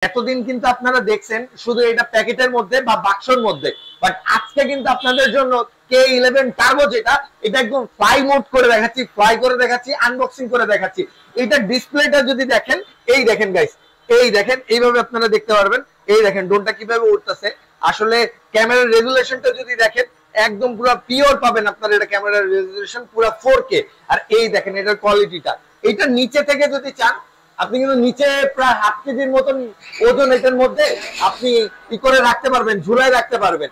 এতদিন কিন্তু আপনারা দেখছেন শুধু এটা প্যাকেটের মধ্যে বা বাক্সের মধ্যে, বাট আজকে কিন্তু আপনাদের জন্য K11 টার্বো যেটা, এটা একদম ফ্লাই মোড করে দেখাচ্ছি, ফ্লাই করে দেখাচ্ছি, আনবক্সিং করে দেখাচ্ছি। এটা ডিসপ্লেটা যদি দেখেন, এই দেখেন গাইস, এই দেখেন, এইভাবে আপনারা দেখতে পারবেন। এই দেখেন ড্রোনটা কিভাবে উঠতেছে। আসলে ক্যামেরার রেজুলেশনটা যদি দেখেন, একদম পুরো পিওর পাবেন আপনারা, এটা ক্যামেরার রেজুলেশন পুরো 4K। আর এই দেখেন এটার কোয়ালিটিটা, এটা নিচে থেকে যদি চান আপনি কিন্তু নিচে প্রায় 1/2 কেজির মতন ওজন এটার মধ্যে আপনি ই করে রাখতে পারবেন, ঝুলায় রাখতে পারবেন।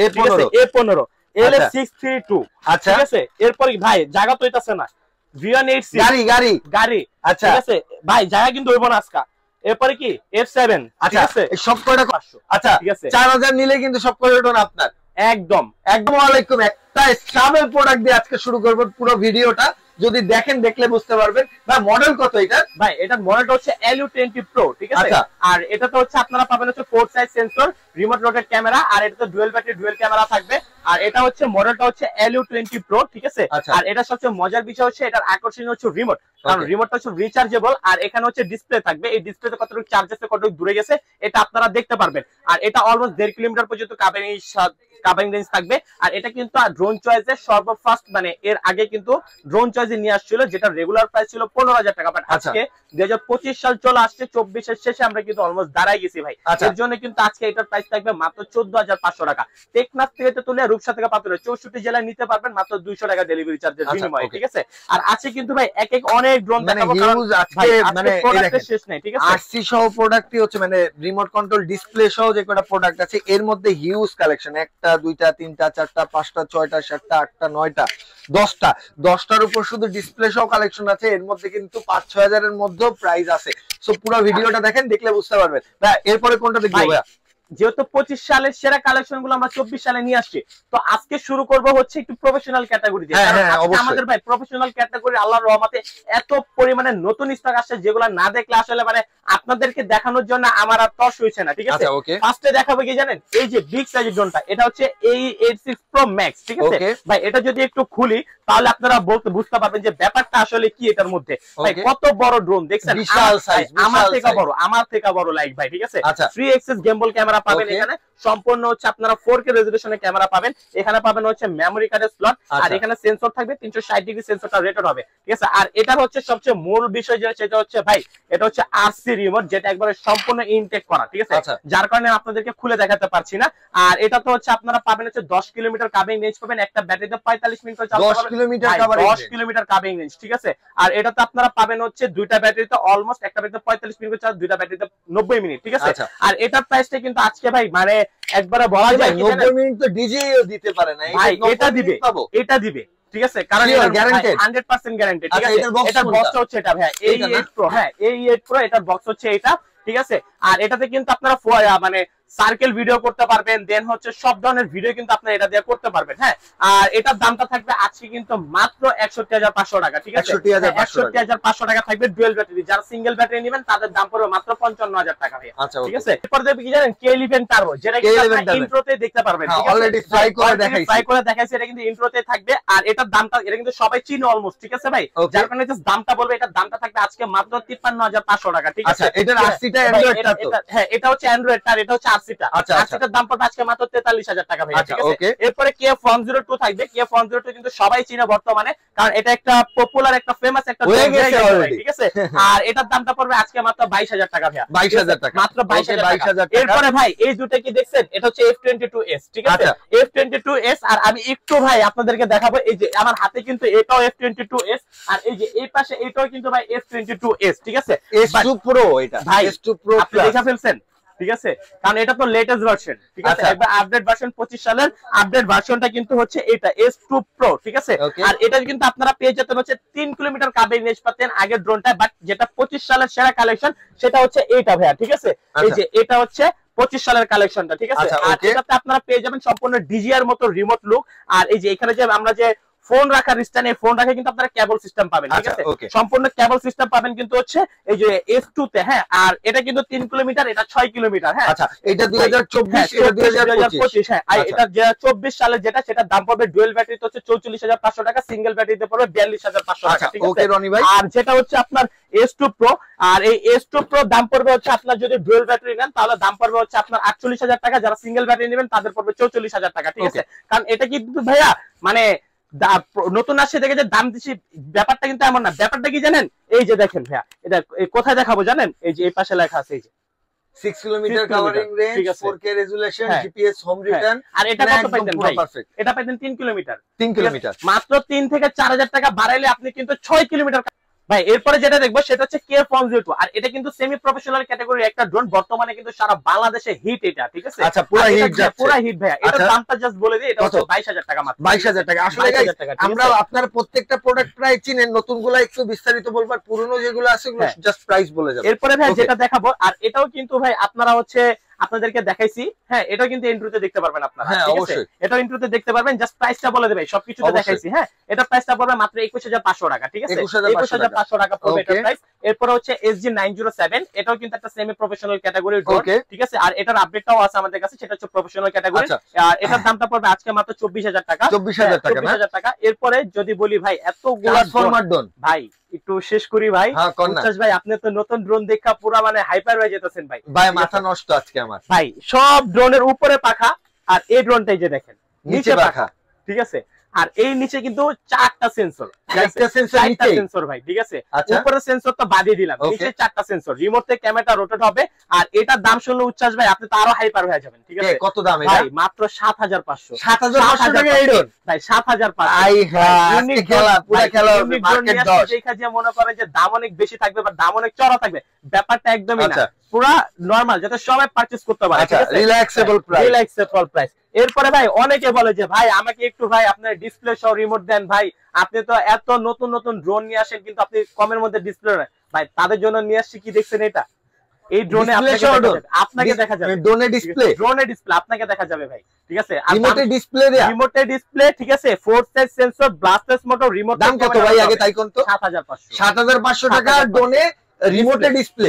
A15 LS632। আচ্ছা ঠিক আছে, এরপর ভাই জায়গা তো হইতাছে না, V186 গাড়ি। আচ্ছা ঠিক আছে ভাই, জায়গা কিন্তু হইব না আজকে। এরপরে কি F7। ঠিক আছে, সব কয়টা 500। আচ্ছা ঠিক আছে, 4000 নিলে কিন্তু সব কয়টা আপনার একদম একদম। ওয়ালাইকুম, একটা স্টাবেল প্রোডাক্ট দিয়ে আজকে শুরু করব পুরো ভিডিওটা। যদি দেখেন, দেখলে বুঝতে পারবেন। ভাই মডেল কত এটা? ভাই এটার মডেলটা হচ্ছে LU20 Pro। ঠিক আছে, আর এটাতে হচ্ছে আপনারা পাবেন হচ্ছে 4 size sensor, remote rotate camera, আর এটাতে ডুয়াল ব্যাটারি ডুয়াল ক্যামেরা থাকবে। আর এটা হচ্ছে মডেলটা হচ্ছে LU20 Pro। ঠিক আছে, আর এটা সবচেয়ে মজার বিষয় হচ্ছে এটার আকর্ষণীয় হচ্ছে রিমোট, কারণ রিমোটটা হচ্ছে রিচার্জেবল। আর এখানে হচ্ছে ডিসপ্লে থাকবে, এই ডিসপ্লেতে কতটুকু চার্জ আছে, কতটুকু দূরে গেছে এটা আপনারা দেখতে পারবেন। আর এটা অলমোস্ট 1.5 কিলোমিটার পর্যন্ত কাভারিং রেঞ্জ থাকবে। আর এটা কিন্তু ড্রোন চয়েসের সর্বফার্স্ট, মানে এর আগে কিন্তু ড্রোন চয়েসে নিয়ে আসছিল, যেটা রেগুলার প্রাইস ছিল 15,000 টাকা। বাট আজকে 2025 সাল চলে আসছে, 24 এর শেষে আমরা কিন্তু অলমোস্ট দাঁড়াই গেছি ভাই। এর জন্য কিন্তু আজকে এটার প্রাইস থাকবে মাত্র 14,500 টাকা। টেকনাফ থেকে তুলে রূপসা থেকে পাতুলে 64 জেলায় নিতে পারবেন মাত্র 200 টাকা ডেলিভারি চার্জের বিনিময়ে। ঠিক আছে, আর আছে কিন্তু ভাই এক অনেক ড্রোন দেখাবো, কারণ আজকে মানে প্রোডাক্টের শেষ নেই। ঠিক আছে, আরসি সহ প্রোডাক্টই হচ্ছে মানে রিমোট কন্ট্রোল ডিসপ্লে সহ যে কয়টা প্রোডাক্ট আছে, এর মধ্যে হিউজ কালেকশন। একটা দুইটা তিনটা চারটা পাঁচটা ছয়টা সাতটা আটটা নয়টা 10টার উপর শুধু ডিসপ্লে সহ কালেকশন আছে। এর মধ্যে কিন্তু 5-6 হাজারের মধ্যে প্রাইস আছে। সো পুরো ভিডিওটা দেখেন, দেখলে বুঝতে পারবেন। এরপরে কোনটা দেখবো ভাইয়া? যেহেতু 25 সালের সেরা কালেকশন গুলো আমরা 24 সালে নিয়ে আসছি, তো আজকে শুরু করব হচ্ছে একটু প্রফেশনাল ক্যাটাগরি দিয়ে। আমাদের ভাই প্রফেশনাল ক্যাটাগরি আল্লাহর রহমতে এত পরিমাণে নতুন স্টক আসছে, যেগুলো না দেখলে আসলে মানে আপনাদেরকে দেখানোর জন্য আমার আর তস হইছে না। ঠিক আছে, ফার্স্টে দেখাবো কি জানেন, এই যে বিগ সাইজের ড্রোনটা, এটা হচ্ছে AE86 Pro Max। ঠিক আছে ভাই, এটা যদি একটু খুলি তাহলে আপনারা বুঝতে পারবেন যে ব্যাপারটা আসলে কি এটার মধ্যে। ভাই কত বড় ড্রোন দেখছেন, বিশাল সাইজ, আমার থেকে বড় লাইক ভাই। ঠিক আছে, 3 এক্সিস গিম্বল ক্যামেরা পাবেন এখানে, সম্পূর্ণ হচ্ছে আপনারা 4K রেজোলিউশনের ক্যামেরা পাবেন। এখানে পাবেন হচ্ছে মেমরি কার্ডের স্লট, আর এখানে সেন্সর থাকবে 360 ডিগ্রি সেন্সরটা রেটেড হবে। ঠিক আছে, আর এটার হচ্ছে সবচেয়ে মূল বিষয় যেটা, সেটা হচ্ছে ভাই এটা হচ্ছে আরসি রিমোট, যেটা একবারে সম্পূর্ণ ইনটেক করা। ঠিক আছে, যার কারণে আপনাদেরকে খুলে দেখাতে পারছি না। আর এটা তো হচ্ছে আপনারা পাবেন হচ্ছে 10 কিলোমিটার কাভিং রেঞ্জ পাবেন, একটা ব্যাটারিতে 45 মিনিট চালাতে পারবেন। 10 কিলোমিটার কাভিং রেঞ্জ। ঠিক আছে, আর এটাতে আপনারা পাবেন হচ্ছে দুইটা ব্যাটারিতে অলমোস্ট, একটা ব্যাটারিতে 45 মিনিট চার্জ, দুইটা ব্যাটারিতে 90 মিনিট। ঠিক আছে, আর এটার প্রাইসটা কিন্তু আজকে ভাই মানে একবারে বলা যায় 90 মিনিট তো ডিজেও দিতে পারে না, এটা দিবে। ঠিক আছে, কারণ 100% গ্যারান্টেড। ঠিক আছে, এটার বক্সটা হচ্ছে এটা ভাই AE8 Pro। হ্যাঁ AE8 Pro, এটার বক্স হচ্ছে এটা। ঠিক আছে, আর এটাতে কিন্তু আপনারা মানে সার্কেল ভিডিও করতে পারবেন, দেন হচ্ছে সব ধরনের ভিডিও কিন্তু আপনারা এটা দিয়ে করতে পারবেন। হ্যাঁ, আর এটার দামটা থাকবে আজকে কিন্তু মাত্র 61,500 টাকা। ঠিক আছে, 61,500 টাকা থাকবে ডুয়াল ব্যাটারি। যারা সিঙ্গেল ব্যাটারি নেবেন তাদের দাম পড়বে মাত্র 55,000 টাকা ভাই। ঠিক আছে, এরপর দেখবেন কি জানেন, K11 টার্বো, যেটা কিন্তু আপনারা ইন্ট্রোতে দেখতে পারবেন। ঠিক আছে, অলরেডি ফ্লাই করে দেখাইছি, এটা কিন্তু ইন্ট্রোতে থাকবে। আর এটার দামটা এটা কিন্তু সবাই চিনে অলমোস্ট। ঠিক আছে ভাই, যার কারণে জাস্ট দামটা বলবে, এটার দামটা থাকবে আজকে মাত্র 53,500 টাকা। ঠিক আছে, এটার আরসিটা অ্যান্ড্রয়েডটা তো, হ্যাঁ এটা হচ্ছে অ্যান্ড্রয়েড, আর এটা হচ্ছে আরসিটা। আরসিটার দাম পড়বে আজকে মাত্র 43,000 টাকা ভাই। ঠিক আছে, এরপরে K102 থাকবে। K102 কিন্তু সবাই চিনে বর্তমানে, কারণ এটা একটা পপুলার, একটা ফেমাস একটা ড্রোন। ঠিক আছে, আর এটার দামটা পড়বে আজকে মাত্র 22,000 টাকা ভাই। 22,000 টাকা, মাত্র 22,000 টাকা। এরপরে ভাই এই দুটো কি দেখছেন, এটা হচ্ছে F22s। ঠিক আছে, F22s, আর আমি একটু ভাই আপনাদেরকে দেখাবো। এই যে আমার হাতে কিন্তু এটাও F22s, আর এই যে এই পাশে এটাও কিন্তু ভাই F22s। ঠিক আছে, S2 Pro, এটা ভাই S2 Pro আপনি দেখা ফেলছেন। ঠিক আছে, কারণ এটা তো লেটেস্ট ভার্সন। ঠিক আছে, একবার আপডেট ভার্সন 25 সালের আপডেট ভার্সনটা কিন্তু হচ্ছে এটা S2 Pro। ঠিক আছে, আর এটা কিন্তু আপনারা পেয়ে যেতেন হচ্ছে 3 কিলোমিটার কাভিং রেঞ্জ পাতেন আগের ড্রোনটা, বাট যেটা 25 সালের সেরা কালেকশন সেটা হচ্ছে এইটা ভাইয়া। ঠিক আছে, এই যে এটা হচ্ছে 25 সালের কালেকশনটা। ঠিক আছে, আর এটাতে আপনারা পেয়ে যাবেন সম্পূর্ণ ডিজিআর মতো রিমোট লুক। আর এই যে এখানে যে আমরা যে ফোন রাখার স্ট্যান্ড, এই ফোন রাখে কিন্তু আপনারা কেবল সিস্টেম পাবেন, ঠিক আছে, সম্পূর্ণ কেবল সিস্টেম পাবেন কিন্তু হচ্ছে এই যে S2 তে। হ্যাঁ, আর এটা কিন্তু 3 কিলোমিটার, এটা 6 কিলোমিটার। হ্যাঁ, আচ্ছা, এটা 2024, এটা 2025। হ্যাঁ, আর এটা 24 সালে যেটা, সেটা দাম পড়বে ডুয়েল ব্যাটারিতে হচ্ছে 44,500 টাকা, সিঙ্গেল ব্যাটারিতে পড়বে 42,500 টাকা, ঠিক আছে। ওকে রনি ভাই, আর যেটা হচ্ছে আপনার S2 Pro, আর এই S2 Pro দাম পড়বে হচ্ছে আপনার যদি ডুয়েল ব্যাটারি নেন তাহলে দাম পড়বে হচ্ছে আপনার 48,000 টাকা, যারা সিঙ্গেল ব্যাটারি নেবেন তাদের পড়বে 44,000 টাকা, ঠিক আছে। কারণ এটা কিন্তু ভাইয়া মানে নতুন আসছে দেখে যে দাম দিচ্ছি ব্যাপারটা কিন্তু এমন না। ব্যাপারটা কি জানেন, এই যে দেখেন ভাইয়া, এটা কোথায় দেখাবো জানেন, এই যে এই পাশে লেখা আছে, এই যে 6 kilometre covering range, 4K resolution, GPS home return. আর এটা কত পাইতেন ভাই? এটা পাইতেন 3 কিলোমিটার। 3 কিলোমিটার মাত্র 3 থেকে 4,000 টাকা বাড়াইলে আপনি কিন্তু 6 কিলোমিটার ভাই। এরপরে যেটা দেখবো সেটা হচ্ছে K-Fon02। আর এটা কিন্তু সেমি প্রফেশনাল ক্যাটাগরির একটা ড্রোন, বর্তমানে কিন্তু সারা বাংলাদেশে হিট এটা, ঠিক আছে। আচ্ছা, পুরো হিট যাচ্ছে, পুরো হিট ভাইয়া। এটার দামটা জাস্ট বলে দিই, এটা হচ্ছে 22,000 টাকা মাত্র। 22,000 টাকা। আসলে আমরা আপনার প্রত্যেকটা প্রোডাক্ট প্রায় চিনেন, নতুনগুলো একটু বিস্তারিত বলবার, পুরনো যেগুলো আছে ওগুলো জাস্ট প্রাইস বলে যাবেন। এরপরে ভাই যেটা দেখাবো, আর এটাও কিন্তু ভাই আপনারা হচ্ছে আপনাদেরকে দেখাইছি। হ্যাঁ, এটাও কিন্তু ইন্ট্রোতে দেখতে পারবেন আপনারা, ঠিক আছে, এটাও ইন্ট্রোতে দেখতে পারবেন। জাস্ট প্রাইসটা বলে দেবে, সবকিছুতে দেখাইছি। হ্যাঁ, এটা প্রাইসটা পড়বে মাত্র 21,500 টাকা, ঠিক আছে, 21,500 টাকা পড়বে এটা প্রাইস। এরপরে হচ্ছে SG907, এটাও কিন্তু একটা সেমি প্রফেশনাল ক্যাটাগরির ড্রোন, ঠিক আছে। আর এটার আপডেটটাও আছে আমাদের কাছে, সেটা হচ্ছে প্রফেশনাল ক্যাটাগরি। আর এটার দামটা পড়বে আজকে মাত্র 24,000 টাকা, 24,000 টাকা। এরপরে যদি বলি ভাই এতগুলো ড্রোন ভাই একটু শেষ করি ভাই। ভাই আপনি তো নতুন ড্রোন দেখা পুরো মানে হাইপার হয়ে যেতেছেন ভাই। ভাই মাথা নষ্ট আজকে আমার ভাই। সব ড্রোনের উপরে পাখা, আর এই ড্রোনটাই যে দেখেন নিচে পাখা, ঠিক আছে। আর এই নিচে কিন্তু 4টা সেন্সর, 4টা সেন্সর ভাই, ঠিক আছে। উপরে সেন্সর তো বাদই দিলাম, নিচে 4টা সেন্সর, রিমোট থেকে ক্যামেরাটা রোটেট হবে। আর এটার দাম শুনলে উচ্ছ্বাস ভাই আপনি তো আরো হাইপার হয়ে যাবেন, ঠিক আছে। কত দাম এটা ভাই? মাত্র 7,500। 7,500 টাকা এই ড্রোন ভাই, 7,500। আই হ্যাঁ, খেলা পুরো খেলা মার্কেট 10। দেখা যায় মনে করেন যে দাম অনেক বেশি থাকবে বা দাম অনেক চড়া থাকবে, ব্যাপারটা একদমই না, পুরা নরমাল, যাতে সবাই পারচেজ করতে পারে, ঠিক আছে, রিল্যাক্সেবল প্রাইস। এরপরে ভাই অনেকে বলে যে ভাই আমাকে একটু ভাই আপনার ডিসপ্লে সহ রিমোট দেন ভাই, আপনি তো এত নতুন নতুন ড্রোন নিয়ে আসেন কিন্তু আপনি কমের মধ্যে ডিসপ্লে না। ভাই তাদের জন্য নিয়ে আসছি, কি দেখছেন এটা, এই ড্রোনে আপনাকে দেখা যাবে, ড্রোনে ডিসপ্লে আপনাকে দেখা যাবে ভাই, ঠিক আছে। রিমোটে ডিসপ্লে, ঠিক আছে, 4 সাইজ সেন্সর, ব্লাস্টলেস মোটর, রিমোট। দাম কত ভাই আগে তাই কোন তো? 7,500 টাকা ড্রোনে রিমোটে ডিসপ্লে।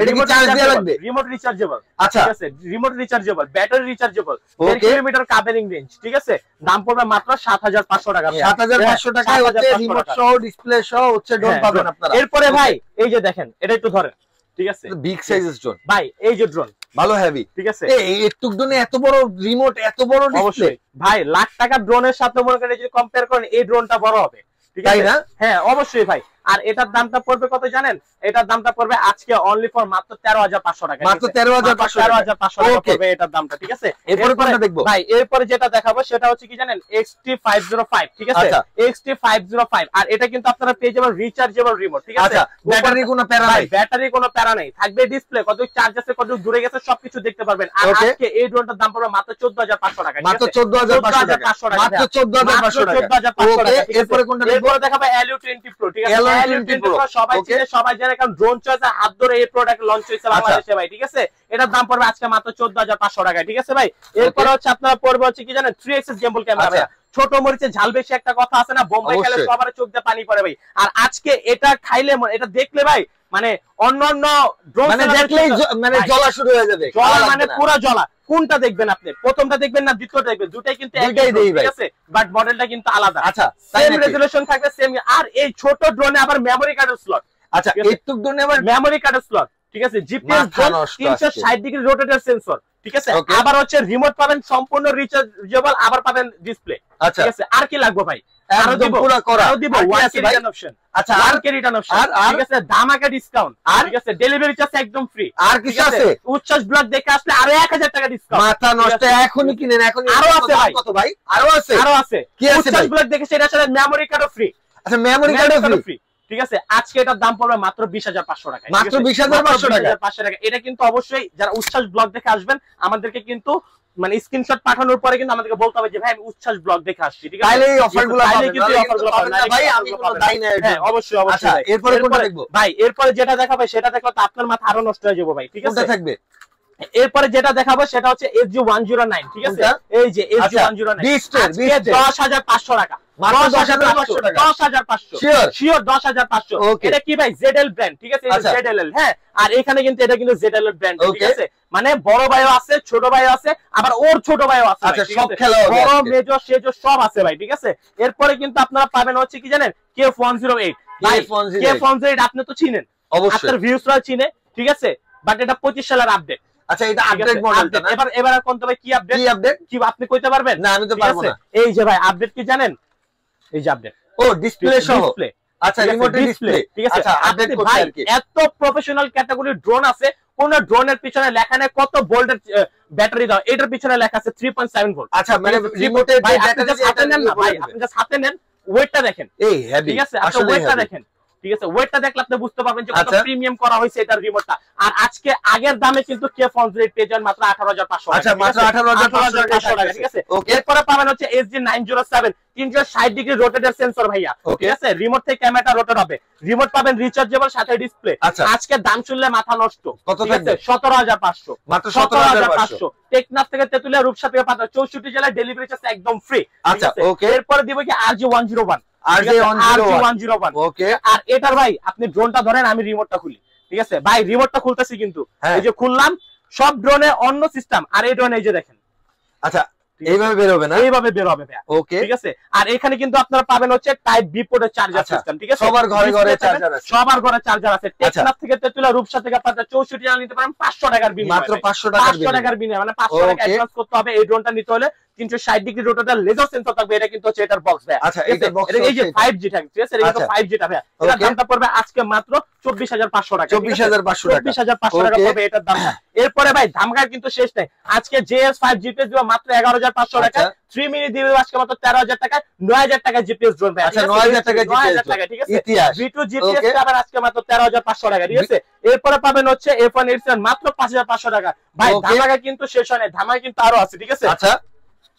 এটা কি চার্জ দেয়া লাগবে? রিমোট রিচার্জেবল, আচ্ছা, ঠিক আছে, remote rechargeable, battery rechargeable, 1 kilometre covering range, ঠিক আছে। দাম পড়বে মাত্র 7,500 টাকা। 7,500 টাকায় হচ্ছে রিমোট সহ ডিসপ্লে সহ হচ্ছে ড্রোন পাবেন আপনারা। এরপরে ভাই এই যে দেখেন, এটা একটু ধরেন, ঠিক আছে, বিগ সাইজের ড্রোন ভাই, এই যে ড্রোন ভালো হেভি, ঠিক আছে। এই একটু ড্রোনে এত বড় রিমোট, এত বড় ডিসপ্লে ভাই, লাখ টাকা ড্রোনের সাথে মনে করেন যদি কম্পেয়ার করেন, এই ড্রোনটা বড় হবে, ঠিক আছে, হ্যাঁ অবশ্যই ভাই। আর এটার দামটা পড়বে কত জানেন? এটার দামটা পড়বে আজকে অনলি ফর মাত্র 13,500 টাকা, মাত্র 13,500 টাকা পড়বে এটার দামটা, ঠিক আছে। এরপরে কোনটা দেখবো ভাই? এরপরে যেটা দেখাবো সেটা হচ্ছে কি জানেন, XT505, ঠিক আছে, XT505। আর এটা কিন্তু আপনারা পেয়ে যাবেন রিচার্জেবল রিমোট, ঠিক আছে, ব্যাটারি কোনো প্যারা নাই, ব্যাটারি কোনো প্যারা নাই, থাকবে ডিসপ্লে, কত চার্জ আছে, কত দূরে গেছে সবকিছু দেখতে পারবেন। আর আজকে এই ড্রোনটার দাম পড়বে মাত্র 14,500 টাকা, মাত্র 14,500 টাকা, মাত্র 14,500 টাকা। ওকে, এরপরে কোনটা দেখবো? এরপরে দেখাবো LU20 Pro, ঠিক আছে, LU20 Pro সবাই চিনে, সবাই জানে, কারণ ড্রোন চয়েসে হাত ধরে এই প্রোডাক্ট লঞ্চ হয়েছে বাংলাদেশে ভাই, ঠিক আছে। এটার দাম পড়বে আজকে মাত্র 14,500 টাকা, ঠিক আছে ভাই। এরপর হচ্ছে আপনারা পড়বে হচ্ছে কি জানেন, 3 axis gimbal ক্যামেরা ভাই। ছোট মরিচে ঝাল বেশি একটা কথা আছে না, বোম্বাই খেলে সবার চোখ দিয়ে পানি পড়ে ভাই। আর আজকে এটা খাইলে, এটা দেখলে ভাই মানে অন্যান্য ড্রোন মানে দেখলেই মানে জ্বলা শুরু হয়ে যাবে, জ্বলা মানে পুরো জ্বলা। কোনটা দেখবেন আপনি? প্রথমটা দেখবেন না দ্বিতীয়টা দেখবেন? দুটাই কিন্তু একই, ঠিক আছে, বাট মডেলটা কিন্তু আলাদা। আচ্ছা, সেম রেজোলিউশন থাকবে, সেম। আর এই ছোট ড্রোনে আবার মেমরি কার্ডের স্লট। আচ্ছা, এইটুক ড্রোনে আবার মেমরি কার্ডের স্লট, ঠিক আছে, জিপিএস 360 ডিগ্রি রোটেটর সেন্সর, ঠিক আছে। আবার হচ্ছে রিমোট পাবেন সম্পূর্ণ রিচার্জেবল, আবার পাবেন ডিসপ্লে, ঠিক আছে। আর কি লাগবে ভাই? আরো দিব, আরো দিব 1K রিটার্ন অপশন। আচ্ছা, 1K রিটার্ন অপশন, ঠিক আছে, ধামাকা ডিসকাউন্ট, ঠিক আছে, ডেলিভারি চার্জ একদম ফ্রি। আর কিছু আছে? উচ্ছ্বাস ব্লগ দেখে আসলে আরো 1000 টাকা ডিসকাউন্ট। মাথা নষ্ট, এখনই কিনেন, এখনই। আরো আছে ভাই, কত ভাই? আরো আছে, আরো আছে। কি আছে? উচ্ছ্বাস ব্লগ দেখে সেটা সাথে মেমরি কার্ডও ফ্রি। আচ্ছা, মেমরি কার্ডও ফ্রি, ঠিক আছে। আজকে এটার দাম পড়বে মাত্র 20,500 টাকা, মাত্র 20,500 টাকা। এটা কিন্তু অবশ্যই যারা উচ্ছ্বাস ব্লগ দেখে আসবেন আমাদেরকে কিন্তু মানে স্ক্রিনশট পাঠানোর পরে কিন্তু আমাদেরকে বলতে হবে যে ভাই আমি উচ্ছ্বাস ব্লগ দেখে আসছি, ঠিক আছে, তাহলে এই অফারগুলো পাবেন, কিন্তু এই অফারগুলো পাবেন না ভাই, আমি কোনো দাই না। হ্যাঁ, অবশ্যই অবশ্যই। আচ্ছা, এরপরে কোনটা দেখবো ভাই? এরপরে যেটা দেখাবে সেটা দেখলে তো আপনার মাথা আরো নষ্ট হয়ে যাবে ভাই, ঠিক আছে। কোনটা থাকবে? এরপরে যেটা দেখাবো সেটা হচ্ছে SG109, ঠিক আছে, এই যে SG109 10,500 টাকা, মাত্র 10,500 টাকা 10,500 শিওর 10,500 এটা কি ভাই জেডএল ব্র্যান্ড ঠিক আছে এটা জেডএল হ্যাঁ আর এখানে কিন্তু এটা কিন্তু জেডএল ব্র্যান্ড ঠিক আছে মানে বড় ভাইও আছে ছোট ভাইও আছে আবার ওর ছোট ভাইও আছে আচ্ছা সব খেলা হবে বড় মেজর সেজো সব আছে ভাই ঠিক আছে এরপরে কিন্তু আপনারা পাবেন হচ্ছে কি জানেন K108 ভাই K108 আপনি তো চিনেন অবশ্যই আপনার ভিউসরা চিনে ঠিক আছে বাট এটা 25 সালের আপডেট আচ্ছা এটা আপডেট মডেলটা না এবার কোন ভাই কি আপডেট কি আপনি কইতে পারবেন না আমি তো পারবো না এই যে ভাই আপডেট কি জানেন এই যে আপডেট ও ডিসপ্লে সহ আচ্ছা রিমোটের ডিসপ্লে ঠিক আছে আপডেট করতে আর কি এত প্রফেশনাল ক্যাটাগরি ড্রোন আছে কোন ড্রোনের পিছনে লেখা নেই কত ভোল্টের ব্যাটারি দাও এটার পিছনে লেখা আছে 3.7 ভোল্ট আচ্ছা মানে রিমোটের যে ব্যাটারি হাতে নেন না ভাই আপনি জাস্ট হাতে নেন ওয়েটটা দেখেন এই হেভি ঠিক আছে আপনি ওয়েটটা দেখেন ঠিক আছে ওয়েটটা দেখলে আপনি বুঝতে পারবেন যে কত প্রিমিয়াম করা হয়েছে এটার রিমোটটা আর আজকে আগের দামে কিন্তু K108 পেয়ে যান মাত্র 18,500 টাকা আচ্ছা মাত্র 18,500 টাকা ঠিক আছে এরপর পাবেন হচ্ছে SG907 360 ডিগ্রি রোটেটেড সেন্সর ভাইয়া ঠিক আছে রিমোট থেকে ক্যামেরাটা রোটেট হবে রিমোট পাবেন রিচার্জেবল সাথে ডিসপ্লে আজকে দাম শুনলে মাথা নষ্ট কত থাকবে 17,500 মাত্র 17,500 টেকনাফ থেকে তেতুলিয়া রূপসা থেকে পাতা 64 জেলায় ডেলিভারি চার্জ একদম ফ্রি আচ্ছা ওকে এরপর দিব কি RG101 RG101 ওকে আর এটার ভাই আপনি ড্রোনটা ধরেন আমি রিমোটটা খুলি ঠিক আছে ভাই রিমোটটা খুলতেছি কিন্তু এই যে খুললাম সব ড্রোনে অন্য সিস্টেম আর এই ড্রোনে এই যে দেখেন আচ্ছা এইভাবে বের হবে না এইভাবে বের হবে ভাই ওকে ঠিক আছে আর এখানে কিন্তু আপনারা পাবেন হচ্ছে টাইপ বি পোর্টের চার্জার সিস্টেম ঠিক আছে সবার ঘরে ঘরে চার্জার আছে সবার ঘরে চার্জার আছে টেকনাফ থেকে তেতুলিয়া রূপসা থেকে আপনারা 64 জেলা নিতে পারেন 500 টাকার বিনিময়ে মাত্র 500 টাকার বিনিময়ে মানে 500 টাকা অ্যাডভান্স করতে হবে এই ড্রোনটা নিতে হলে 360 ডিগ্রি রোটেটেড লেজার সেন্সর থাকবে এটা কিন্তু হচ্ছে এটার বক্স ভাই আচ্ছা এটা বক্স এই যে 5G থাকবে ঠিক আছে এটা 5G টা ভাই এটার দামটা পড়বে আজকে মাত্র 24,500 টাকা 24,500 টাকা 24,500 টাকা পড়বে এটার দাম এরপরে ভাই ধামকা কিন্তু শেষ নাই আজকে JS5 জিপিএস দিব মাত্র 11,500 টাকা 3 মিনিট দিবে আজকে মাত্র 13,000 টাকা 9,000 টাকা জিপিএস ড্রোন ভাই আচ্ছা 9,000 টাকা জিপিএস ঠিক আছে V2 জিপিএস পাবেন আজকে মাত্র 13,500 টাকা ঠিক আছে এরপরে পাবেন হচ্ছে F187 মাত্র 5,500 টাকা ভাই ধামাকা কিন্তু শেষ হয় না ধামাকা কিন্তু আরো আছে ঠিক আছে আচ্ছা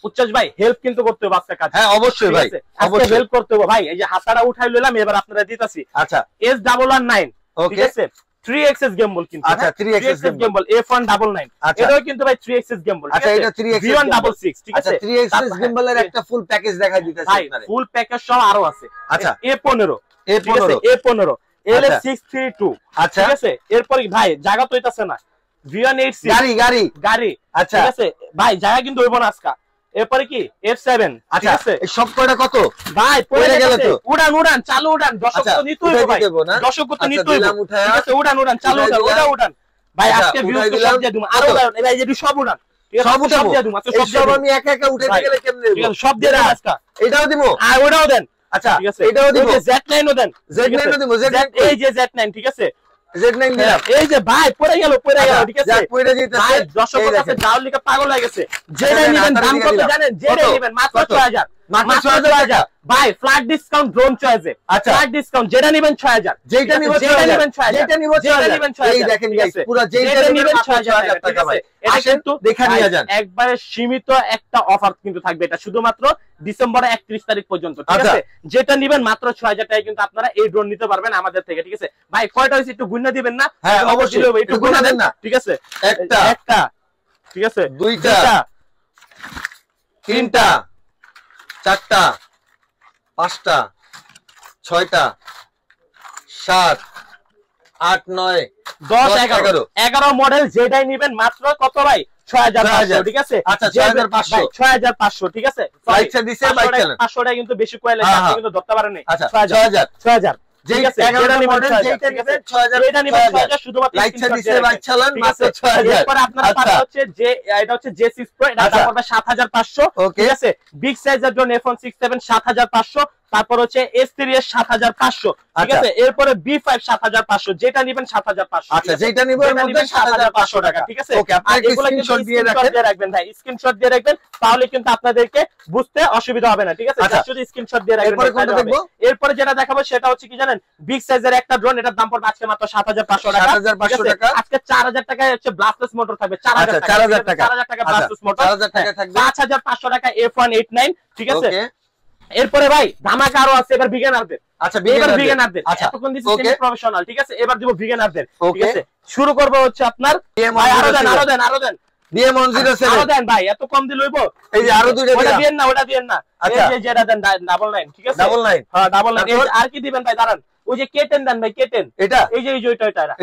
উচ্চাস ভাই হেল্প কিন্তু করতে হবে আজকে কাজ হ্যাঁ অবশ্যই ভাই অবশ্যই হেল্প করতে হবে ভাই এই যে হাতাটা উঠাই লইলাম এবার আপনারা দিতাছি আচ্ছা S119 ঠিক আছে 3xs গেমবল কিন্তু আচ্ছা 3xs গেমবল F199 এটাও কিন্তু ভাই 3xs গেমবল আচ্ছা এটা 3xs V166 ঠিক আছে 3xs গেমবলের একটা ফুল প্যাকেজ দেখাই দিতেছি আপনাদের ফুল প্যাকেজ সহ আরো আছে আচ্ছা A15 LS632 আচ্ছা ঠিক আছে এরপর ভাই জায়গা তো হইতাছে না V186 গাড়ি আচ্ছা ঠিক আছে ভাই জায়গা কিন্তু হইব না আজকে এরপরে কি F7 ঠিক আছে এই সব কয়টা কত ভাই পড়ে গেল তো উড়ান চালু উড়ান দর্শক তো নিতেই হবে ভাই দর্শক তো নিতেই হবে ঠিক আছে উড়ান চালু উড়ান ভাই আজকে ভিউ তো সব দিয়ে দিমু আরো উড়ান ভাই এই যে সব উড়ান সব দিয়ে দিমু আজকে সব আমি একা একা উঠাইতে গেলে কেমনে ঠিক আছে সব দিয়ে দেন আজকে এটাও দিমু আর ওটাও দেন আচ্ছা ঠিক আছে এটাও দিমু Z9 ও দেন Z9 ও দিমু এই যে Z9 ঠিক আছে Z9 দিলাম এই যে ভাই পড়ে গেল ঠিক আছে পড়ে যেতেছে ভাই দর্শকের কাছে যাওয়ার লিখে পাগল হয়ে গেছে যেটা নেবেন দাম কত জানেন যেটা নেবেন মাত্র 6000 মাত্র 6000 ভাই ফ্ল্যাট ডিসকাউন্ট ড্রোন চয়েসে আচ্ছা ফ্ল্যাট ডিসকাউন্ট যেটা নেবেন 6000 যেটা নিবেন 6000 যেটা নিবেন 6000 এই দেখেন গাইস পুরো যেটা নিবেন 6000 টাকা ভাই এটা কিন্তু দেখা নিয়ে যান একবারে সীমিত একটা অফার কিন্তু থাকবে এটা শুধুমাত্র ডিসেম্বরের 31 তারিখ পর্যন্ত ঠিক আছে যেটা নেবেন মাত্র 6000 টাকায় কিন্তু আপনারা এই ড্রোন নিতে পারবেন আমাদের থেকে ঠিক আছে ভাই কয়টা হইছে একটু গুণনা দিবেন না হ্যাঁ অবশ্যই একটু গুণনা দেন না ঠিক আছে একটা ঠিক আছে দুইটা তিনটা চারটা পাঁচটা ছয়টা 7 8 9 10 11 মডেল যেটাই নেবেন মাত্র কত ভাই 6500 ঠিক আছে আচ্ছা 6500 ঠিক আছে লাইকটা দিছে বাইক চালান 500 টাকা কিন্তু বেশি কয়লা আপনি কিন্তু ধরতে পারেন না আচ্ছা 6000 ঠিক আছে যেটা নিবেন 6000 এটা নিবেন 6000 শুধুমাত্র লাইকটা দিছে বাইক চালান মাত্র 6000 এরপর আপনারা পাবেন হচ্ছে যে এটা হচ্ছে J6 Pro এটা দাম পড়বে 7500 ঠিক আছে বিগ সাইজের জন্য F167 7500 তারপর হচ্ছে S3 এর 7500 ঠিক আছে এরপরে B5 7500 যেটা নেবেন 7500 আচ্ছা যেটা নিবেন এর মধ্যে 7500 টাকা ঠিক আছে ওকে আপনি স্ক্রিনশট দিয়ে রাখবেন ভাই স্ক্রিনশট দিয়ে রাখবেন তাহলে কিন্তু আপনাদেরকে বুঝতে অসুবিধা হবে না ঠিক আছে শুধু স্ক্রিনশট দিয়ে রাখবেন এরপরে কোনটা দেখব এরপরে যেটা দেখাবো সেটা হচ্ছে কি জানেন বিগ সাইজের একটা ড্রোন এটার দাম পড়বে আজকে মাত্র 7500 টাকা 7500 টাকা আজকে 4000 টাকায় হচ্ছে ব্লাস্টলেস মোটর থাকবে 4000 টাকা 4000 টাকা ব্লাস্টলেস মোটর 4000 টাকা থাকবে 5500 টাকা F189 ঠিক আছে এরপরে ভাই ধামাকা আরো আছে এবার বিগিনারদের আচ্ছা বিগিনারদের এতক্ষণ দিছি সেমি প্রফেশনাল ঠিক আছে এবার দিব বিগিনারদের ঠিক আছে শুরু করব হচ্ছে আপনার ভাই আরো দেন DM107 আরো দেন ভাই, এত কম দিলে হইবো? এই যে আরো দুইটা ওটা দিয়েন না, ওটা দিয়েন না। এই যে যেটা দেন 99, ঠিক আছে? 99 হ্যাঁ 99। আর কি দিবেন ভাই? দাঁড়ান, ওই যে K10 দেন ভাই, K10। এটা এই যে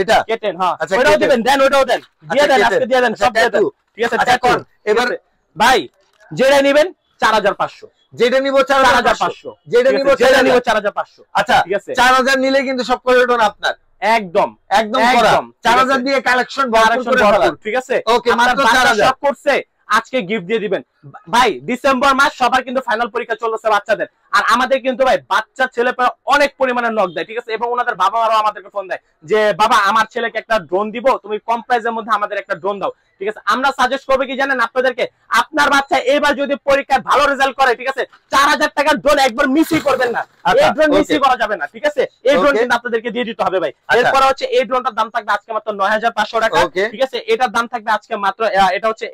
এটা K10, হ্যাঁ আচ্ছা, ওটাও K10 দিবেন, দেন ওটাও দেন, দিয়ে দেন, আজকে দিয়ে দেন, সব দিয়ে দেন, ঠিক আছে? আচ্ছা, কোন এবার ভাই যেটা নেবেন 4500, যেটা নিব 4500, যেটা নিব 4500। আচ্ছা ঠিক আছে, 4000 নিলে কিন্তু সব কন্ডিশন আপনার একদম একদম করা। 4000 দিয়ে কালেকশন ভরপুর করে ফেলান, ঠিক আছে? ওকে, মাত্র 4000 সব করছে, আজকে গিফট দিয়ে দিবেন ভাই। ডিসেম্বর মাস সবার কিন্তু ফাইনাল পরীক্ষা চলতেছে বাচ্চাদের, আর আমাদের কিন্তু ভাই বাচ্চা ছেলে অনেক পরিমাণে নক দেয়, ঠিক আছে? এবং ওনাদের বাবা মারাও আমাদেরকে ফোন দেয় যে বাবা আমার ছেলেকে একটা ড্রোন দিব, তুমি কম প্রাইসের মধ্যে আমাদের একটা ড্রোন দাও, ঠিক আছে? আমরা সাজেস্ট করবো কি জানেন আপনাদেরকে, আপনার বাচ্চা এবার যদি পরীক্ষায় ভালো রেজাল্ট করে, ঠিক আছে, 4000 টাকার ড্রোন একবার মিসই করবেন না, এই ড্রোন মিসই করা যাবে না, ঠিক আছে? এই ড্রোন কিন্তু আপনাদেরকে দিয়ে দিতে হবে ভাই। এরপর হচ্ছে এই ড্রোনটার দাম থাকবে আজকে মাত্র 9500 টাকা, ঠিক আছে? এটার দাম থাকবে আজকে মাত্র, এটা হচ্ছে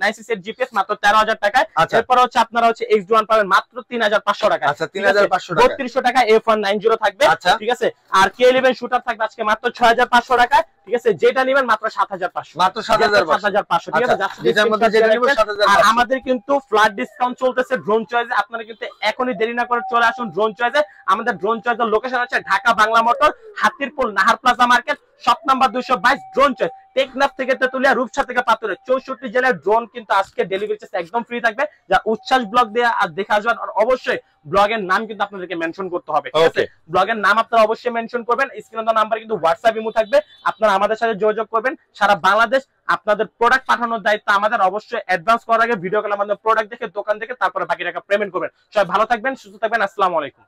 96 জিপিএস মাত্র 13000 টাকায়। এরপর হচ্ছে আপনারা হচ্ছে X1 পাবেন মাত্র 3500 টাকা, আচ্ছা 3500 টাকা, 3200 টাকা F190 থাকবে, ঠিক আছে? আর K11 শুটার থাকবে আজকে মাত্র 6500 টাকা, ঠিক আছে? যেটা নেবেন মাত্র 7500, মাত্র 7500, ঠিক আছে? যেটার মধ্যে যেটা নিব 7500। আর আমাদের কিন্তু ফ্ল্যাট ডিসকাউন্ট চলতেছে ড্রোন চয়েসে, আপনারা কিন্তু এখনই দেরি না করে চলে আসুন ড্রোন চয়েসে। আমাদের ড্রোন চয়েসের লোকেশন হচ্ছে Dhaka Bangla motor, Hatirpool Nahar plaza market, shop number 222, drone choice, Teknaf থেকে তেতুলিয়া, রূপসা থেকে পাথরে, 64 জেলার ড্রোন কিন্তু আজকে ডেলিভারি চার্জ একদম ফ্রি থাকবে। যা উচ্ছ্বাস ব্লগ দিয়ে আর দেখে আসবেন, আর অবশ্যই ব্লগের নাম কিন্তু আপনাদেরকে মেনশন করতে হবে, ঠিক আছে? ব্লগের নাম আপনারা অবশ্যই মেনশন করবেন। স্ক্রিনে দেওয়া নাম্বার কিন্তু হোয়াটসঅ্যাপ ইমো থাকবে, আপনারা আমাদের সাথে যোগাযোগ করবেন। সারা বাংলাদেশ আপনাদের প্রোডাক্ট পাঠানোর দায়িত্ব আমাদের। অবশ্যই অ্যাডভান্স করার আগে ভিডিও কলে আমাদের প্রোডাক্ট দেখে, দোকান দেখে, তারপরে বাকি টাকা পেমেন্ট করবেন। সবাই ভালো থাকবেন, সুস্থ থাকবেন, আসসালামু আলাইকুম।